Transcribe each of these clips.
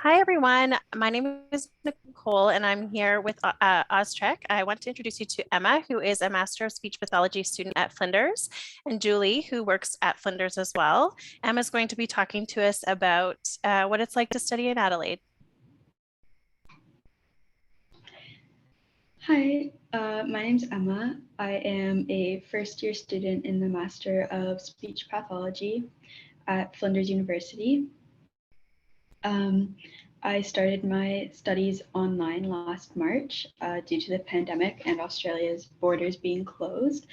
Hi, everyone. My name is Nicole, and I'm here with Oztrek. I want to introduce you to Emma, who is a Master of Speech Pathology student at Flinders, and Julie, who works at Flinders as well. Emma's going to be talking to us about what it's like to study in Adelaide. Hi, my name's Emma. I am a first year student in the Master of Speech Pathology at Flinders University. Um, I started my studies online last March due to the pandemic and Australia's borders being closed.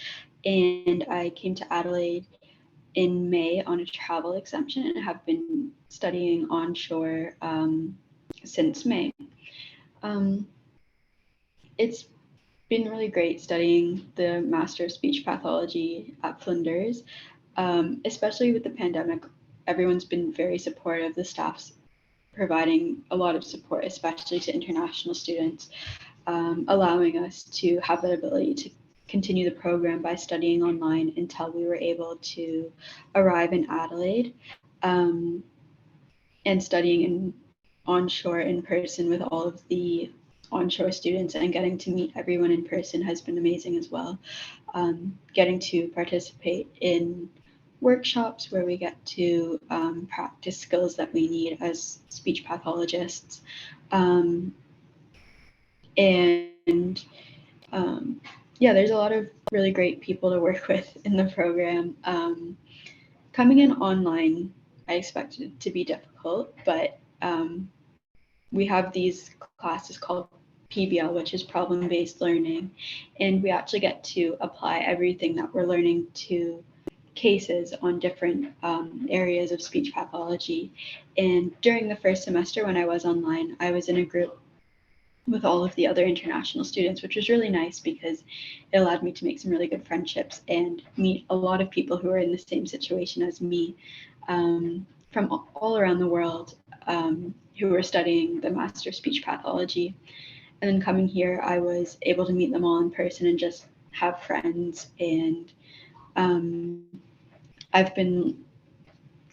And I came to Adelaide in May on a travel exemption and have been studying onshore since May. Um, it's been really great studying the Master of Speech Pathology at Flinders, especially with the pandemic. Everyone's been very supportive. The staff's providing a lot of support, especially to international students, allowing us to have that ability to continue the program by studying online until we were able to arrive in Adelaide, and studying onshore in person with all of the onshore students and getting to meet everyone in person has been amazing as well. Getting to participate in workshops where we get to practice skills that we need as speech pathologists. Um, and yeah, there's a lot of really great people to work with in the program. Coming in online, I expected it to be difficult, but we have these classes called PBL, which is problem based learning. And we actually get to apply everything that we're learning to cases on different areas of speech pathology. And during the first semester, when I was online, I was in a group with all of the other international students, which was really nice because it allowed me to make some really good friendships and meet a lot of people who are in the same situation as me, from all around the world, who were studying the Master of Speech Pathology. And then coming here, I was able to meet them all in person and just have friends. And um, I've been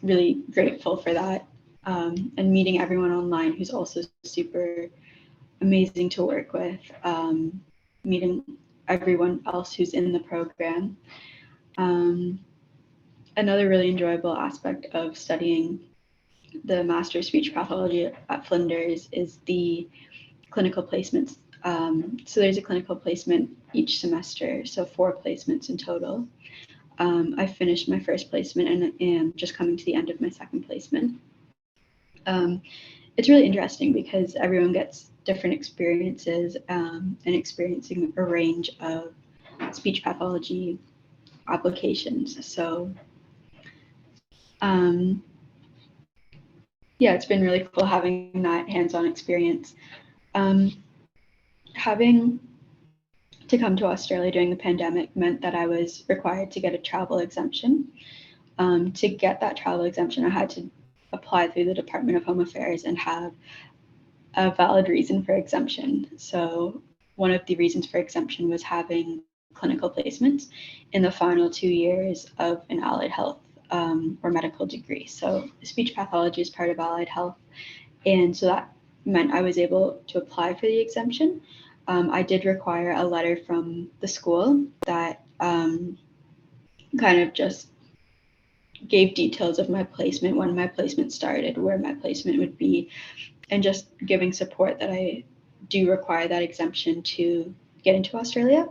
really grateful for that, and meeting everyone online who's also super amazing to work with, meeting everyone else who's in the program. Um, Another really enjoyable aspect of studying the Master of Speech Pathology at Flinders is the clinical placements. So there's a clinical placement each semester, so 4 placements in total. I finished my first placement and am just coming to the end of my second placement. It's really interesting because everyone gets different experiences, and experiencing a range of speech pathology applications. So, um, yeah, it's been really cool having that hands-on experience. Um, Having to come to Australia during the pandemic meant that I was required to get a travel exemption. To get that travel exemption, I had to apply through the Department of Home Affairs and have a valid reason for exemption. So one of the reasons for exemption was having clinical placements in the final 2 years of an allied health, or medical degree. So speech pathology is part of allied health. And so that meant I was able to apply for the exemption. I did require a letter from the school that kind of just gave details of my placement, when my placement started, where my placement would be, and just giving support that I do require that exemption to get into Australia.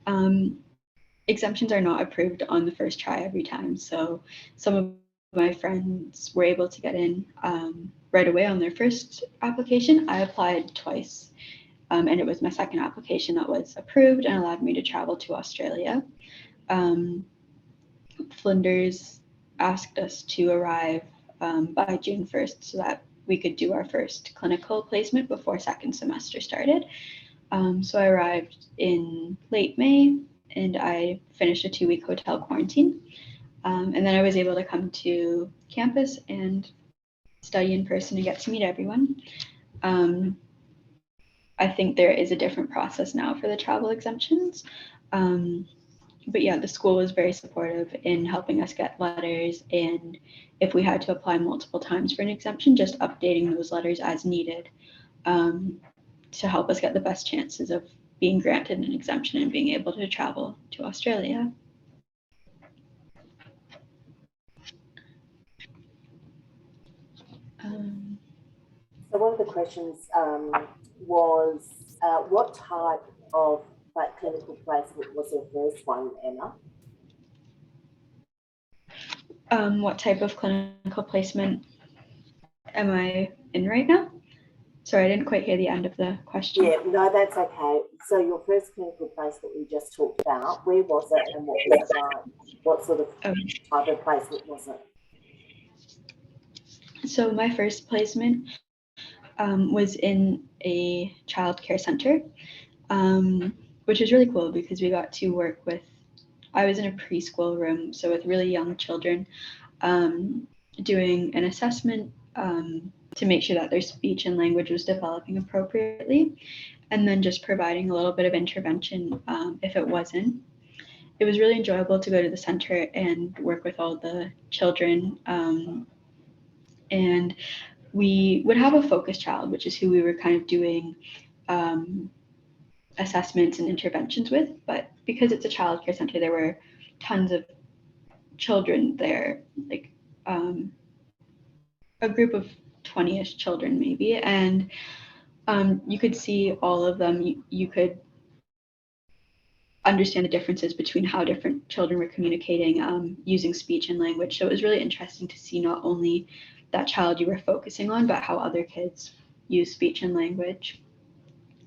Um, Exemptions are not approved on the first try every time. So some of my friends were able to get in right away on their first application. I applied twice, and it was my second application that was approved and allowed me to travel to Australia. Um, Flinders asked us to arrive by June 1st so that we could do our first clinical placement before second semester started. So I arrived in late May and I finished a 2-week hotel quarantine. And then I was able to come to campus and study in person and get to meet everyone. Um, I think there is a different process now for the travel exemptions. Um, but yeah, the school was very supportive in helping us get letters, and if we had to apply multiple times for an exemption, just updating those letters as needed, to help us get the best chances of being granted an exemption and being able to travel to Australia. So one of the questions was, what type of clinical placement was your first one, Emma? What type of clinical placement am I in right now? Sorry, I didn't quite hear the end of the question. Yeah, no, that's okay. So your first clinical placement we just talked about, where was it and what was it like? What sort of type of placement was it? So my first placement was in a childcare center, which was really cool because we got to work with, I was in a preschool room, so with really young children, doing an assessment to make sure that their speech and language was developing appropriately, and then just providing a little bit of intervention if it wasn't. It was really enjoyable to go to the center and work with all the children, and we would have a focus child, which is who we were kind of doing assessments and interventions with. But because it's a childcare center, there were tons of children there, like a group of 20-ish children maybe, and you could see all of them. You could understand the differences between how different children were communicating using speech and language. So it was really interesting to see not only that child you were focusing on, but how other kids use speech and language.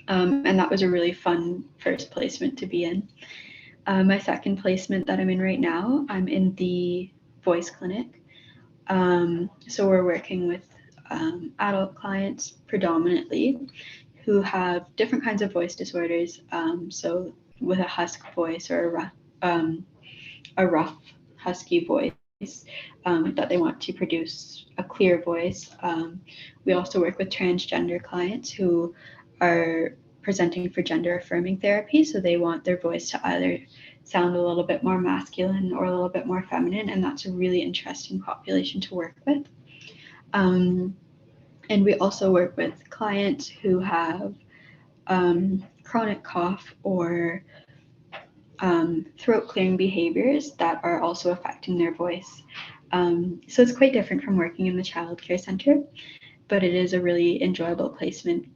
And that was a really fun first placement to be in. My second placement that I'm in right now, I'm in the voice clinic. So we're working with adult clients predominantly who have different kinds of voice disorders. So with a husk voice or a rough husky voice, that they want to produce a clear voice. We also work with transgender clients who are presenting for gender affirming therapy. So they want their voice to either sound a little bit more masculine or a little bit more feminine. And that's a really interesting population to work with. And we also work with clients who have chronic cough or throat clearing behaviors that are also affecting their voice. So it's quite different from working in the childcare center, but it is a really enjoyable placement,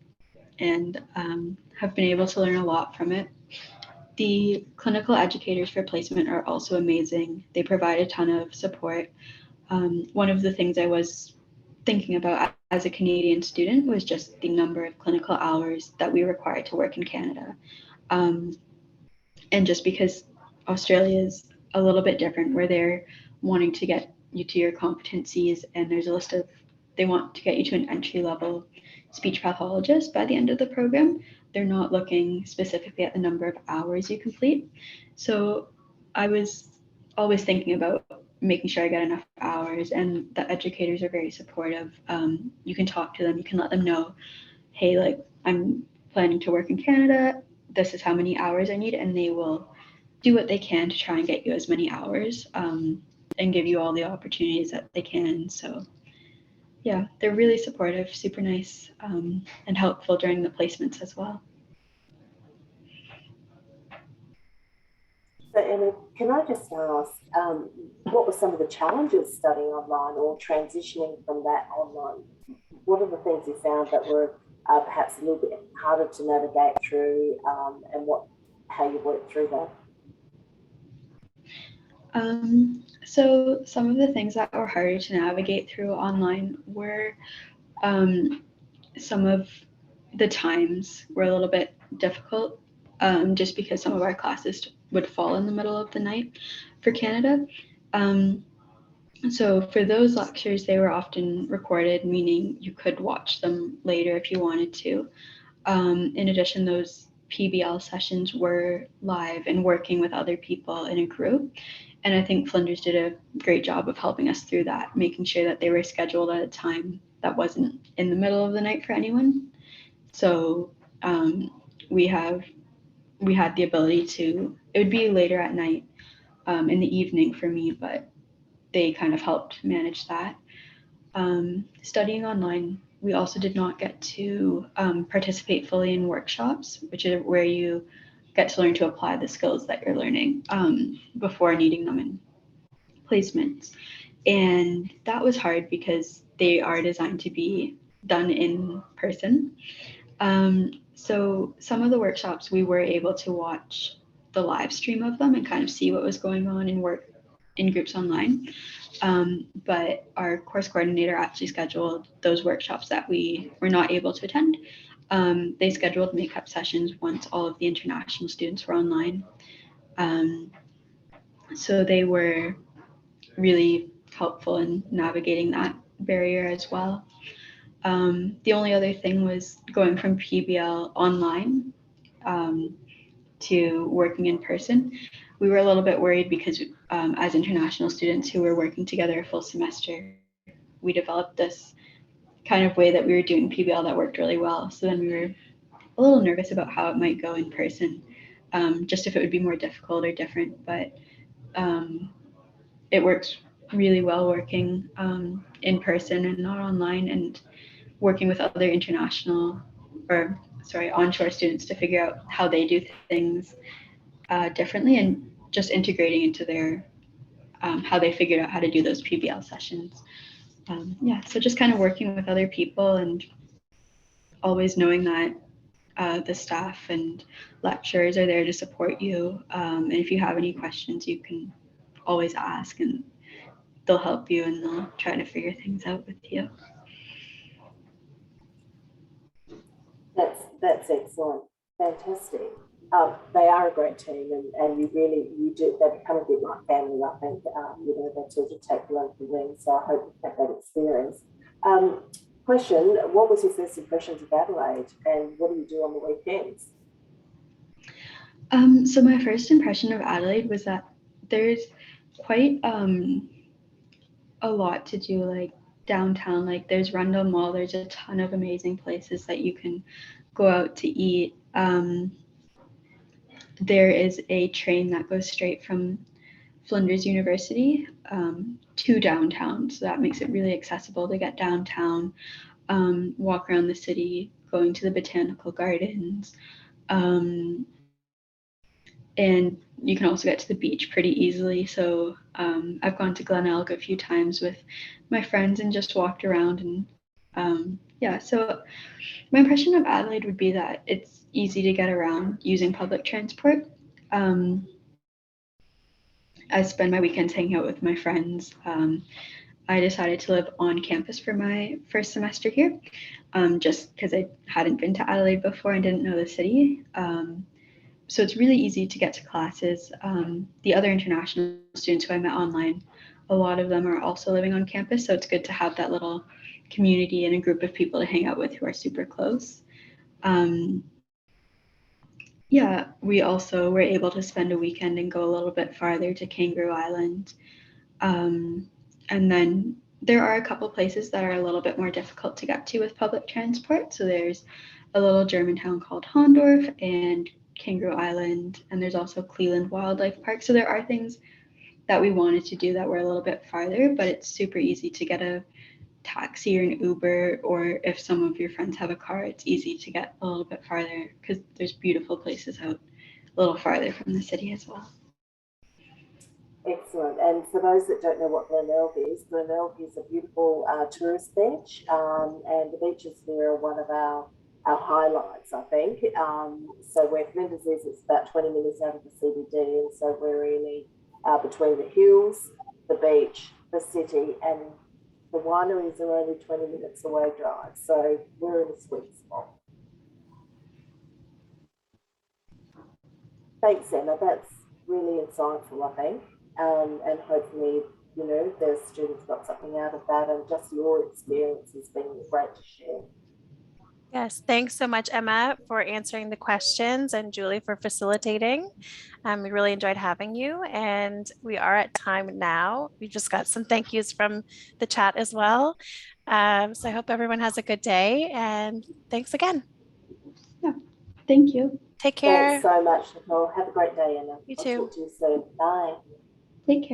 and have been able to learn a lot from it. The clinical educators for placement are also amazing. They provide a ton of support. One of the things I was thinking about as a Canadian student was just the number of clinical hours that we require to work in Canada. And just because Australia is a little bit different, where they're wanting to get you to your competencies, and there's a list of, they want to get you to an entry level speech pathologist by the end of the program. They're not looking specifically at the number of hours you complete. So I was always thinking about making sure I get enough hours, and the educators are very supportive. You can talk to them, you can let them know, hey, like, I'm planning to work in Canada, this is how many hours I need, and they will do what they can to try and get you as many hours, and give you all the opportunities that they can. So yeah, they're really supportive, super nice, and helpful during the placements as well. So Emma, can I just ask, what were some of the challenges studying online or transitioning from that online? What are the things you found that were perhaps a little bit harder to navigate through, and how you worked through that? So some of the things that were harder to navigate through online were some of the times were a little bit difficult, just because some of our classes would fall in the middle of the night for Canada. So for those lectures, they were often recorded, meaning you could watch them later if you wanted to. In addition, those PBL sessions were live and working with other people in a group. And I think Flinders did a great job of helping us through that, making sure that they were scheduled at a time that wasn't in the middle of the night for anyone. So we had the ability to, it would be later at night, in the evening for me, but they kind of helped manage that. Studying online, we also did not get to participate fully in workshops, which is where you get to learn to apply the skills that you're learning before needing them in placements. And that was hard because they are designed to be done in person. So some of the workshops we were able to watch the live stream of them and kind of see what was going on and work in groups online. But our course coordinator actually scheduled those workshops that we were not able to attend. They scheduled makeup sessions once all of the international students were online. So they were really helpful in navigating that barrier as well. The only other thing was going from PBL online to working in person. We were a little bit worried because as international students who were working together a full semester, we developed this kind of way that we were doing PBL that worked really well. So then we were a little nervous about how it might go in person, just if it would be more difficult or different. But it works really well working in person and not online, and working with other onshore students to figure out how they do things differently, and just integrating into their how they figured out how to do those PBL sessions. So just kind of working with other people and always knowing that the staff and lecturers are there to support you. And if you have any questions, you can always ask, and they'll help you and they'll try to figure things out with you. That's excellent, fantastic. They are a great team, and you do, they become a bit like family, I think. They sort of take you under the wing, so I hope you have that experience. Question, what was your first impressions of Adelaide, and what do you do on the weekends? So my first impression of Adelaide was that there's quite a lot to do, like downtown. Like there's Rundle Mall, there's a ton of amazing places that you can go out to eat. There is a train that goes straight from Flinders University to downtown, so that makes it really accessible to get downtown, walk around the city, going to the botanical gardens, and you can also get to the beach pretty easily. So I've gone to Glenelg a few times with my friends and just walked around, and so my impression of Adelaide would be that it's easy to get around using public transport. I spend my weekends hanging out with my friends. I decided to live on campus for my first semester here, just because I hadn't been to Adelaide before and didn't know the city. So it's really easy to get to classes. The other international students who I met online, a lot of them are also living on campus, so it's good to have that little community and a group of people to hang out with who are super close. We also were able to spend a weekend and go a little bit farther to Kangaroo Island. And then there are a couple places that are a little bit more difficult to get to with public transport. So there's a little German town called Hondorf and Kangaroo Island, and there's also Cleland Wildlife Park. So there are things that we wanted to do that were a little bit farther, but it's super easy to get a taxi or an Uber, or if some of your friends have a car, it's easy to get a little bit farther because there's beautiful places out a little farther from the city as well. Excellent. And for those that don't know what Glenelg is a beautiful tourist beach, and the beaches there are one of our highlights, I think. So where Flinders is, it's about 20 minutes out of the CBD, and so we're really between the hills, the beach, the city, and the wineries are only 20 minutes away drive. So we're in a sweet spot. Thanks, Emma. That's really insightful, I think. And hopefully, the students got something out of that, and just your experience has been great to share. Yes, thanks so much, Emma, for answering the questions, and Julie for facilitating. We really enjoyed having you, and we are at time now. We just got some thank yous from the chat as well. So I hope everyone has a good day, and thanks again. Yeah, thank you. Take care. Thanks so much, Nicole. Have a great day, Emma. You I'll too. talk to you soon. Bye. Take care.